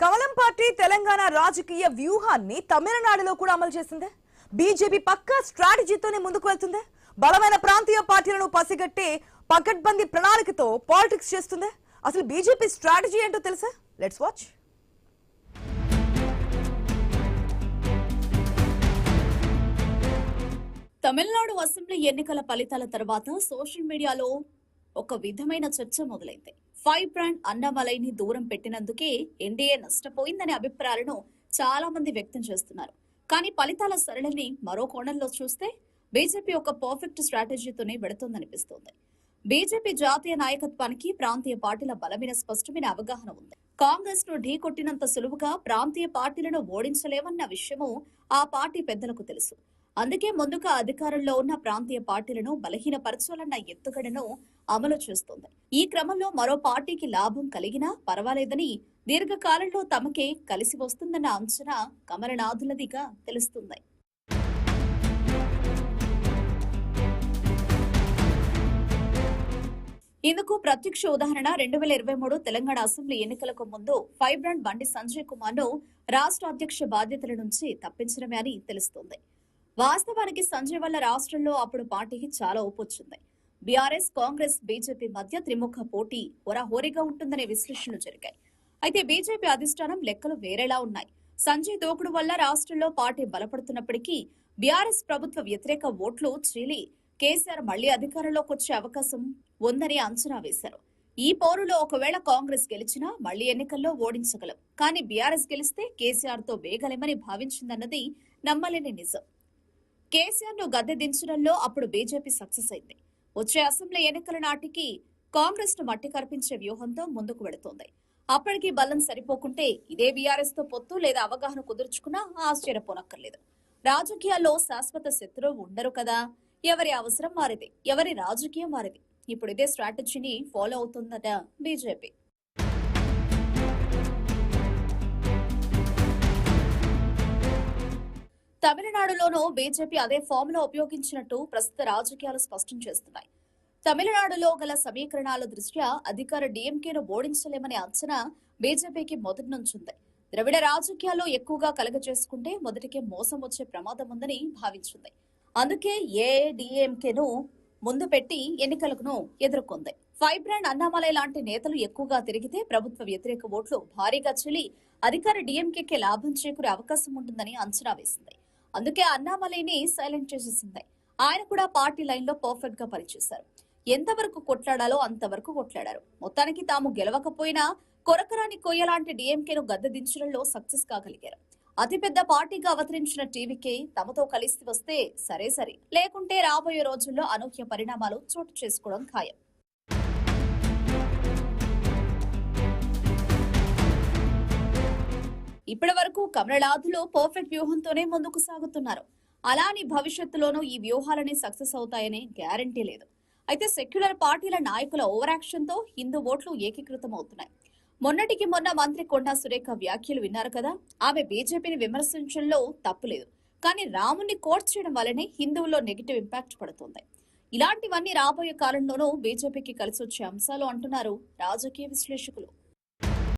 కమలం పార్టీ తెలంగాణ రాజకీయ వ్యూహాన్ని తమిళనాడులో కూడా అమలు చేసిందే. బీజేపీ పక్కా స్ట్రాటజీతోనే ముందుకు వెళ్తుందే. బలమైన ప్రాంతీయ పార్టీలను పసిగట్టే పకడ్బందీ ప్రణాళికతో పాలిటిక్స్ చేస్తుందే. అసలు బీజేపీ స్ట్రాటజీ ఏంటో తెలుసా? Let's watch. తమిళనాడు అసెంబ్లీ ఎన్నికల ఫలితాల తర్వాత సోషల్ మీడియాలో ఒక విధమైన చర్చ మొదలైంది. ఫైవ్ బ్రాండ్ అన్నామలైని దూరం పెట్టినందుకే ఎన్డీఏ నష్టపోయిందనే అభిప్రాయాలను చాలా మంది వ్యక్తం చేస్తున్నారు. కానీ ఫలితాల సరళిని మరో కోణంలో చూస్తే బీజేపీ ఒక పర్ఫెక్ట్ స్ట్రాటజీతోనే వెడుతోందనిపిస్తోంది. బీజేపీ జాతీయ నాయకత్వానికి ప్రాంతీయ పార్టీల బలమైన స్పష్టమైన అవగాహన ఉంది. కాంగ్రెస్ ను ఢీ కొట్టినంత సులువుగా ప్రాంతీయ పార్టీలను ఓడించలేమన్న విషయము ఆ పార్టీ పెద్దలకు తెలుసు. అందుకే ముందుగా అధికారంలో ఉన్న ప్రాంతీయ పార్టీలను బలహీనపరచాలన్న ఎత్తుగడను అమలు చేస్తోంది. ఈ క్రమంలో మరో పార్టీకి లాభం కలిగినా పర్వాలేదని, దీర్ఘకాలంలో తమకే కలిసి వస్తుందన్న అంచనా కమలనాథులదిగా తెలుస్తుంది. ఇందుకు ప్రత్యక్ష ఉదాహరణ 2023 తెలంగాణ అసెంబ్లీ ఎన్నికలకు ముందు ఫైవ్ బ్రాండ్ బండి సంజయ్ కుమార్ ను రాష్ట్ర అధ్యక్ష బాధ్యతల నుంచి తప్పించడమే అని తెలుస్తోంది. వాస్తవానికి సంజయ్ వల్ల రాష్ట్రంలో అప్పుడు పార్టీకి చాలా ఊపొచ్చింది. బీఆర్ఎస్, కాంగ్రెస్, బీజేపీ మధ్య త్రిముఖ పోటీ హోరాహోరీగా ఉంటుందనే విశ్లేషణలు జరిగాయి. అయితే బీజేపీ అధిష్టానం లెక్కలు వేరేలా ఉన్నాయి. సంజయ్ దూకుడు వల్ల రాష్ట్రంలో పార్టీ బలపడుతున్నప్పటికీ బీఆర్ఎస్ ప్రభుత్వ వ్యతిరేక ఓట్లు చీలి కేసీఆర్ మళ్లీ అధికారంలోకి వచ్చే అవకాశం ఉందని అంచనా వేశారు. ఈ పోరులో ఒకవేళ కాంగ్రెస్ గెలిచినా మళ్లీ ఎన్నికల్లో ఓడించగలం, కానీ బీఆర్ఎస్ గెలిస్తే కేసీఆర్ తో వేగలేమని భావించిందన్నది నమ్మలేని నిజం. కేసీఆర్ ను గద్దె దించడంలో అప్పుడు బీజేపీ సక్సెస్ అయింది. వచ్చే అసెంబ్లీ ఎన్నికల నాటికి కాంగ్రెస్ ను మట్టి కర్పించే వ్యూహంతో ముందుకు వెళుతోంది. అప్పటికి బలం సరిపోకుంటే ఇదే బీఆర్ఎస్ తో పొత్తు లేదా అవగాహన కుదుర్చుకున్నా ఆశ్చర్యపోనక్కర్లేదు. రాజకీయాల్లో శాశ్వత శత్రువు ఉండరు కదా. ఎవరి అవసరం వారిది, ఎవరి రాజకీయం వారిది. ఇప్పుడు ఇదే స్ట్రాటజీని ఫాలో అవుతుందట బీజేపీ. తమిళనాడులోనూ బీజేపీ అదే ఫార్ములా ఉపయోగించినట్టు ప్రస్తుత రాజకీయాలు స్పష్టం చేస్తున్నాయి. తమిళనాడులో గల సమీకరణాల దృష్ట్యా అధికార డీఎంకేను ఓడించలేమనే అంచనా బీజేపీకి మొదటి నుంచుంది. ద్రవిడ రాజకీయాల్లో ఎక్కువగా కలగజేసుకుంటే మొదటికే మోసం వచ్చే ప్రమాదం ఉందని భావించింది. అందుకే ఏఐడీఎంకేను ముందు పెట్టి ఎన్నికలను ఎదుర్కొంది. ఫైవ్ బ్రాండ్ అన్నామలై లాంటి నేతలు ఎక్కువగా తిరిగితే ప్రభుత్వ వ్యతిరేక ఓట్లు భారీగా చెల్లి అధికార డీఎంకేకే లాభం చేకూరే అవకాశం ఉంటుందని అంచనా వేసింది. అందుకే అన్నామలైని సైలెంట్ చేసేసింది. ఆయన కూడా పార్టీ లైన్ లో పర్ఫెక్ట్ గా పనిచేశారు. ఎంతవరకు కొట్లాడాలో అంతవరకు కొట్లాడారు. మొత్తానికి తాము గెలవకపోయినా కొరకరాని కొయ్యలాంటి డీఎంకేను గద్దె దించడంలో సక్సెస్ కాగలిగారు. అతిపెద్ద పార్టీగా అవతరించిన టీవీకే తమతో కలిసి వస్తే సరే, లేకుంటే రాబోయే రోజుల్లో అనూహ్య పరిణామాలు చోటు చేసుకోవడం ఖాయం. ఇప్పటి వరకు కమలనాథులు పర్ఫెక్ట్ వ్యూహంతోనే ముందుకు సాగుతున్నారు. అలాని భవిష్యత్తులోనూ ఈ వ్యూహాలనే సక్సెస్ అవుతాయనే గ్యారంటీ లేదు. అయితే సెక్యులర్ పార్టీల నాయకుల ఓవర్ యాక్షన్ తో హిందూ ఓట్లు ఏకీకృతం అవుతున్నాయి. మొన్నటికి మొన్న మంత్రి కొండా సురేఖ వ్యాఖ్యలు విన్నారు కదా. ఆమె బీజేపీని విమర్శించడంలో తప్పులేదు, కానీ రాముని కోట్ చేయడం వల్లనే హిందువుల్లో నెగిటివ్ ఇంపాక్ట్ పడుతుంది. ఇలాంటివన్నీ రాబోయే కాలంలోనూ బీజేపీకి కలిసి వచ్చే అంశాలు అంటున్నారు రాజకీయ విశ్లేషకులు.